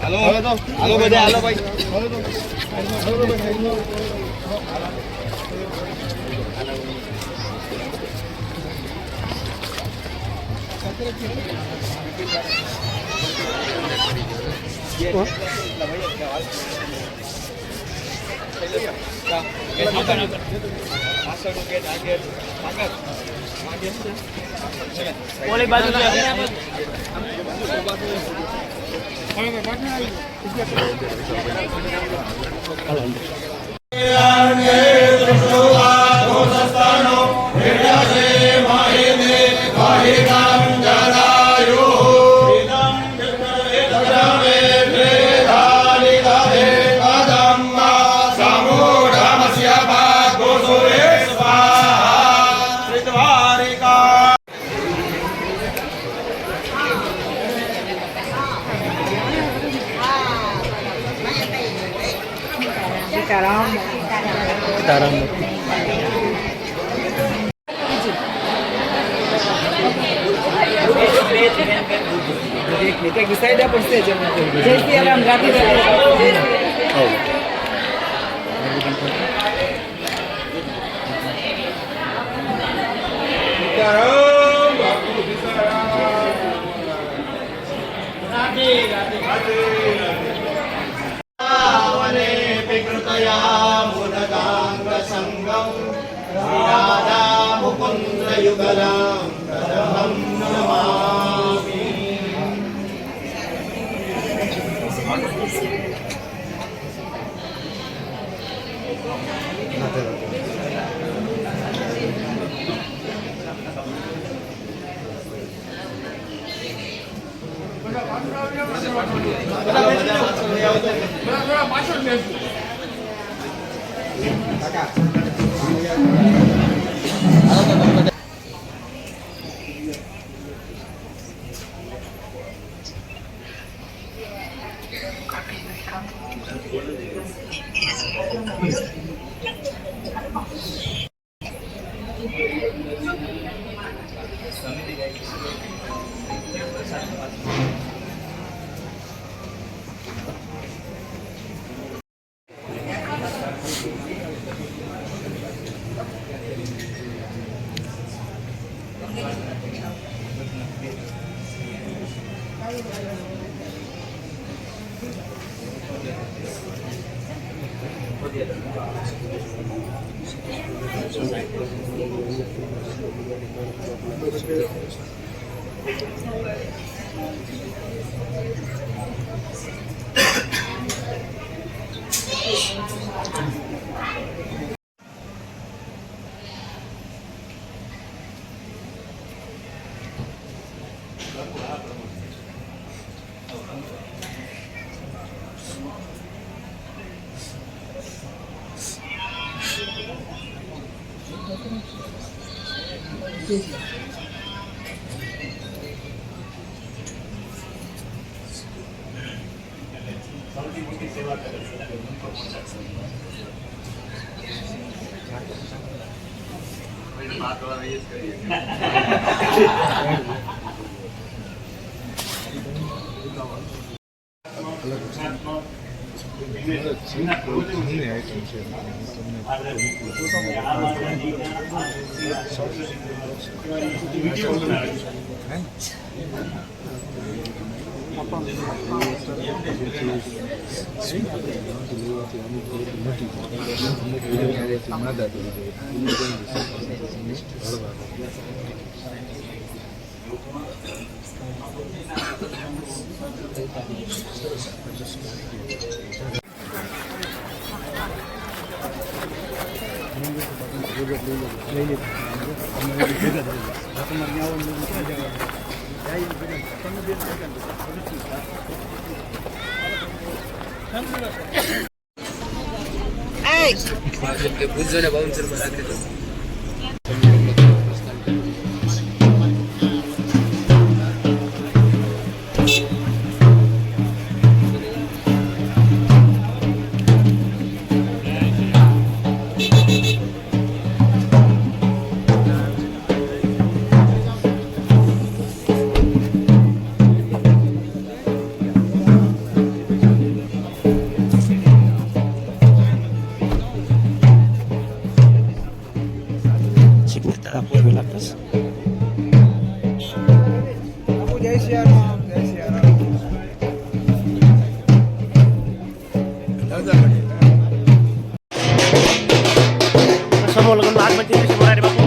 હાલો હાલો બધા હાલો ભાઈ બોલી બાજુ સીતારામ જય શ્રી રામ રાધે પૂછજો ને બાઉન્સર માં રાખી દો. સમૂહ લગ્નમાં આગમનથી શ્રી મોરારી બાપુ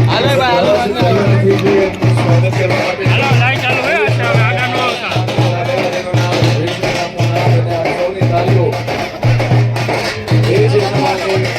હાલો ભાઈ હાલો લાઈન ચાલુ હોય આગળ નો આવતા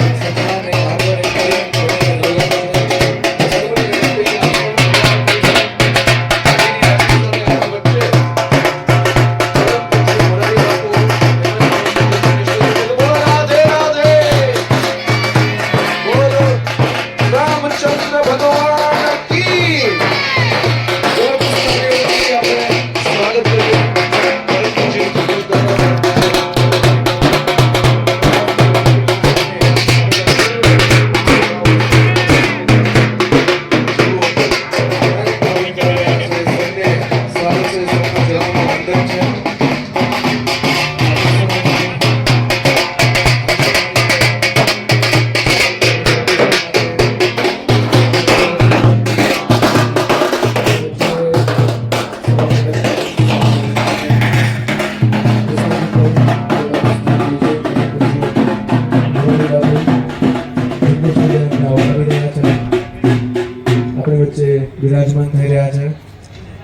વિરાજમાન થઈ રહ્યા છે.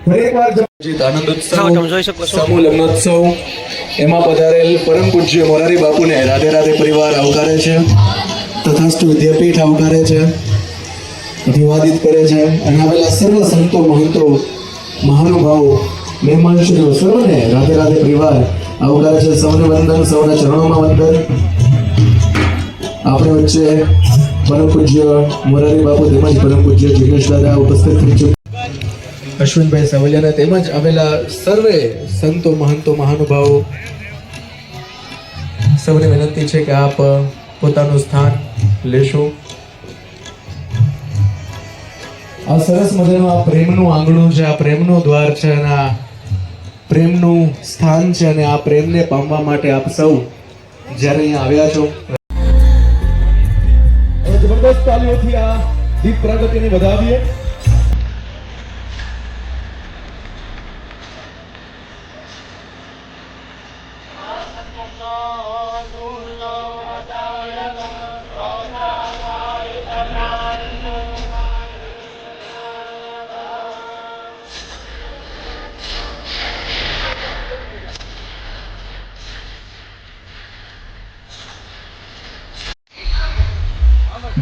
ફરી એકવાર તમે જોઈ શકો છો સમૂહ લગ્નોત્સવ એમાં પધારેલ પરમ પૂજ્ય મોરારી બાપુને રાધે રાધે પરિવાર આવકારે છે, તથાસ્તુ વિદ્યાપીઠ આવકારે છે, અભિવાદિત કરે છે અને આવેલા સર્વ સંતો મહંતો મહાનુભાવો મહેમાનશ્રીઓ સર્વને રાધે રાધે પરિવાર આવકારે છે. સૌને વંદન, સૌના ચરણોમાં વંદન. આપણે વચ્ચે પરમ પૂજ્ય મોરારી બાપુ તેમજ પરમ પૂજ્ય જિગ્નેશ દાદા ઉપસ્થિત થઈ ચૂક્યા. અશ્વિનભાઈ સાવલિયાના તેમજ આવેલા સર્વે સંતો મહંતો મહાનુભાવો સૌને વિનંતી છે કે આપ પોતાનું સ્થાન લેશો. આ સરસ મજાનું આ પ્રેમનું આંગણું છે, આ પ્રેમનું દ્વાર છે અને આ પ્રેમનું સ્થાન છે અને આ પ્રેમને પામવા માટે આપ સૌ જ્યારે અહીંયા આવ્યા છો, જબરદસ્ત તાલીઓથી આ દીપ પ્રાગટ્યને વધાવીએ.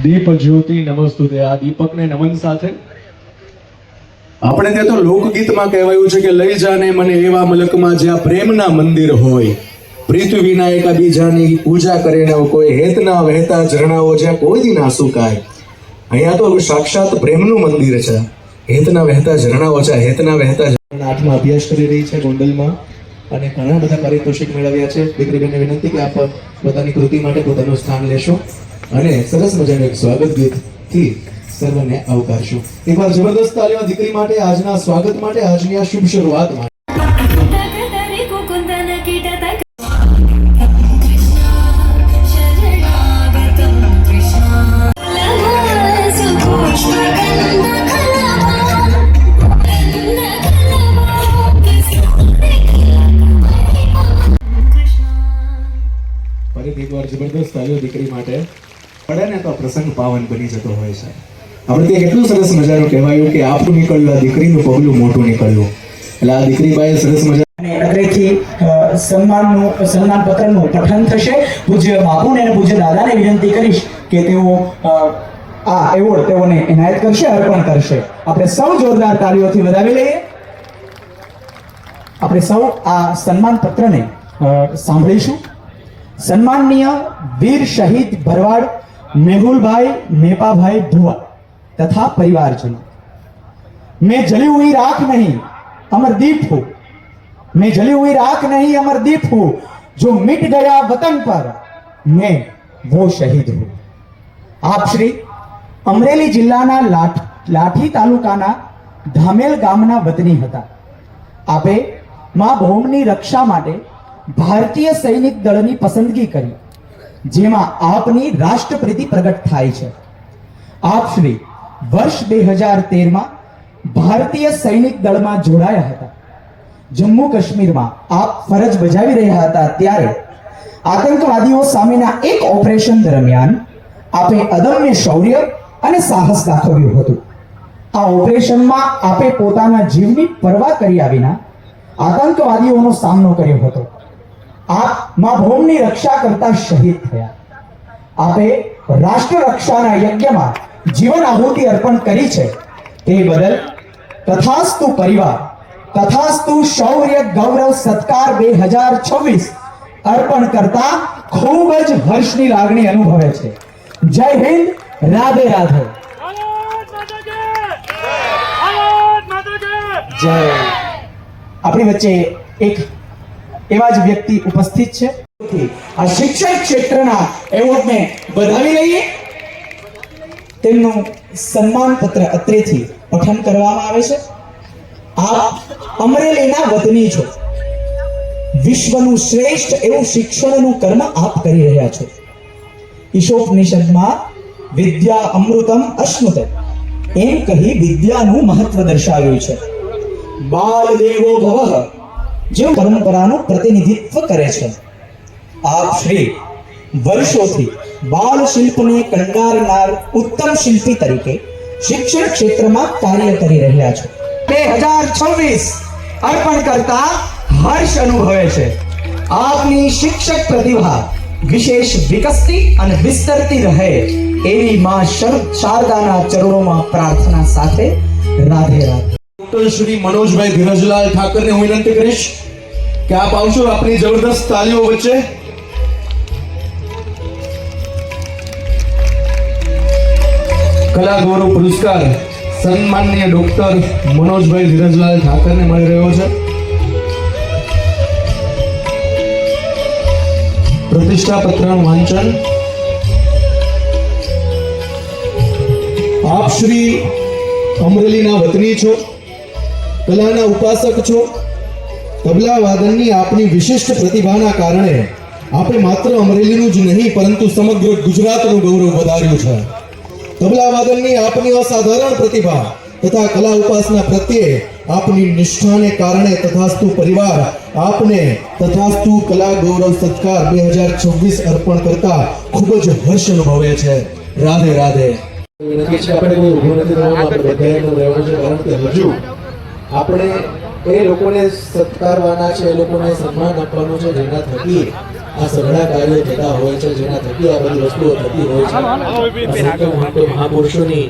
દીપ જ્યોતિ નમસ્તુતે. આ દીપકને નમન સાથે આપણે ત્યાં તો લોકગીતમાં કહેવાયું છે કે લઈ જાને મને એવા મલકમાં જ્યાં પ્રેમના મંદિર હોય, પૃથ્વી વિના એકાબીજાની પૂજા કરીને કોઈ હેતના વહેતા ઝરણાઓ જ્યાં કોઈ દી ના સુકાય. અહીંયા તો સાક્ષાત પ્રેમનું મંદિર છે. હેતના વહેતા ઝરણાઓ છે, હેતના વહેતા ઝરણા. 8મા અભ્યાસ કરી રહી છે ગોંડલમાં અને ઘણા બધા પારિતોષિક મેળવ્યા છે. દીકરીબેનને વિનંતી કે આપ પોતાની કૃતિ માટે પોતાનું સ્થાન લેશો અને સરસ મજાનું એક સ્વાગત ગીતથી સર્વને આવકારશો. એકવાર જબરદસ્ત તાલીઓ દીકરી માટે, આજના સ્વાગત માટે, આજની આ શુભ શરૂઆત માટે. ફરીથી એકવાર જબરદસ્ત તાલીઓ દીકરી માટે. પડે ને તો પ્રસંગ પાવન બની જતો હોય છે. આપણે ત્યાં કેટલું સરસ મજાનું કહેવાયું કે આપણું નીકળ્યું, આ દીકરીનું પગલું મોટું નીકળ્યું. એટલે આ દીકરીબાએ સરસ મજા અત્રેથી સન્માન પત્રનું પઠન થશે. પૂજ્ય બાપુને અને પૂજ્ય દાદાને વિનંતી કરીશ કે તેઓ આ એવોર્ડ તેઓને એનાયત કરશે, અર્પણ કરશે. આપણે સૌ જોરદાર તાળીઓથી વધાવી લઈએ. આપણે સૌ આ સન્માન પત્રને સાંભળીશું. સન્માનનીય વીર શહીદ ભરવાડ મેહુલભાઈ મેપાભાઈ ધુआ तथा परिवारजनों, मैं जली हुई राख नहीं अमरदीप हूं, मैं जली हुई राख नहीं अमरदीप हूं, जो मिट गया वतन पर मैं वो शहीद हूं. आप श्री अमरेली जिल्लाना लाठी तालुकाना धामेल गामना वतनी हता. आपे માં ભૌમની રક્ષા માટે ભારતીય સૈનિક દળની પસંદગી કરી, જેમાં આપની રાષ્ટ્રપ્રીતિ પ્રગટ થાય છે. આપ શ્રી વર્ષ 2013માં ભારતીય સૈનિક દળમાં જોડાયા હતા. જમ્મુ કાશ્મીરમાં આપ ફરજ બજાવી રહ્યા હતા ત્યારે આતંકવાદીઓ સામેના એક ઓપરેશન દરમિયાન આપે અદમ્ય શૌર્ય અને સાહસ દાખવ્યું હતું. આ ઓપરેશનમાં આપે પોતાના જીવની પરવા કર્યા વિના આતંકવાદીઓનો સામનો કર્યો હતો. આપ માં ભૌમની રક્ષા કરતા શહીદ થયા. આપે રાષ્ટ્ર રક્ષાના યજ્ઞમાં જીવન આહુતિ અર્પણ કરી છે. તે બદલ તથાસ્તુ પરિવાર, તથાસ્તુ શૌર્ય ગૌરવ સત્કાર 2026 અર્પણ કરતા ખૂબ જ હર્ષની લાગણી અનુભવે છે. જય હિન્દ, રાધે રાધે. જય. આપણી વચ્ચે એક એવા જ વ્યક્તિ ઉપસ્થિત છે. આ શિક્ષણ ક્ષેત્રના એવોર્ડને વધાવી લઈએ. તેમનું સન્માન પત્ર અત્રેથી પઠન કરવામાં આવે છે. આપ અમરેલીના વતની છો. વિશ્વનું શ્રેષ્ઠ એવું શિક્ષણનું કર્મ આપ કરી રહ્યા છો. ઈશોપનિષદમાં વિદ્યા અમૃતમ અશ્નુતે એમ કહી વિદ્યાનું મહત્વ દર્શાવ્યું છે. બાલ દેવો ભવઃ જે પરંપરાનું પ્રતિનિધિત્વ કરે છે. આપ શ્રી વર્ષોથી બાલ શિલ્પને કંડારનાર ઉત્તમ શિલ્પી તરીકે શિક્ષણ ક્ષેત્રમાં કાર્ય કરી રહ્યા છો. 2026 અર્પણ કરતા હર્ષ અનુભવે છે. આપની શિક્ષક પ્રતિભા વિશેષ વિકસતી અને વિસ્તરતી રહે એવી માં શારદાના ચરણોમાં પ્રાર્થના સાથે રાધે રાધે. ડોક્ટર શ્રી મનોજભાઈ ધીરજલાલ ઠાકરને હું વિનંતી કરીશ કે આપ આવશો આપની જબરદસ્ત તાલીઓ વચ્ચે. કલા ગૌરવ પુરસ્કાર સન્માનનીય ડોક્ટર મનોજભાઈ ધીરજલાલ ઠાકરને મળી રહ્યો છે. પ્રતિષ્ઠા પત્રનું વાંચન. આપ શ્રી અમરેલીના વતની છો, કલાના ઉપાસક છો. તબલા વાદનની આપની વિશિષ્ટ પ્રતિભાના કારણે આપણે માત્ર અમરેલીનું જ નહીં પરંતુ સમગ્ર ગુજરાતનું ગૌરવ વધાર્યું છે. તબલા વાદનની આપની અસાધારણ પ્રતિભા તથા કલા ઉપાસના પ્રત્યે આપની નિષ્ઠાને કારણે તથાસ્તુ પરિવાર આપને તથાસ્તુ કલા ગૌરવ સત્કાર 2026 અર્પણ કરતા ખૂબ જ હર્ષ અનુભવે છે. રાધે રાધે. વિનંતી છે, આપણે કોઈ ઊભું નથી રહેવાનું, આપણે બધાનું રહેવાનું છે, કારણ કે હજુ આપણે એ લોકોને સત્કારવાના છે, એ લોકોને સન્માન આપવાનું છે જેના થકી આ સઘળા કાર્યો થતા હોય છે, જેના થકી આ બધી વસ્તુઓ થતી હોય છે. મહાપુરુષોની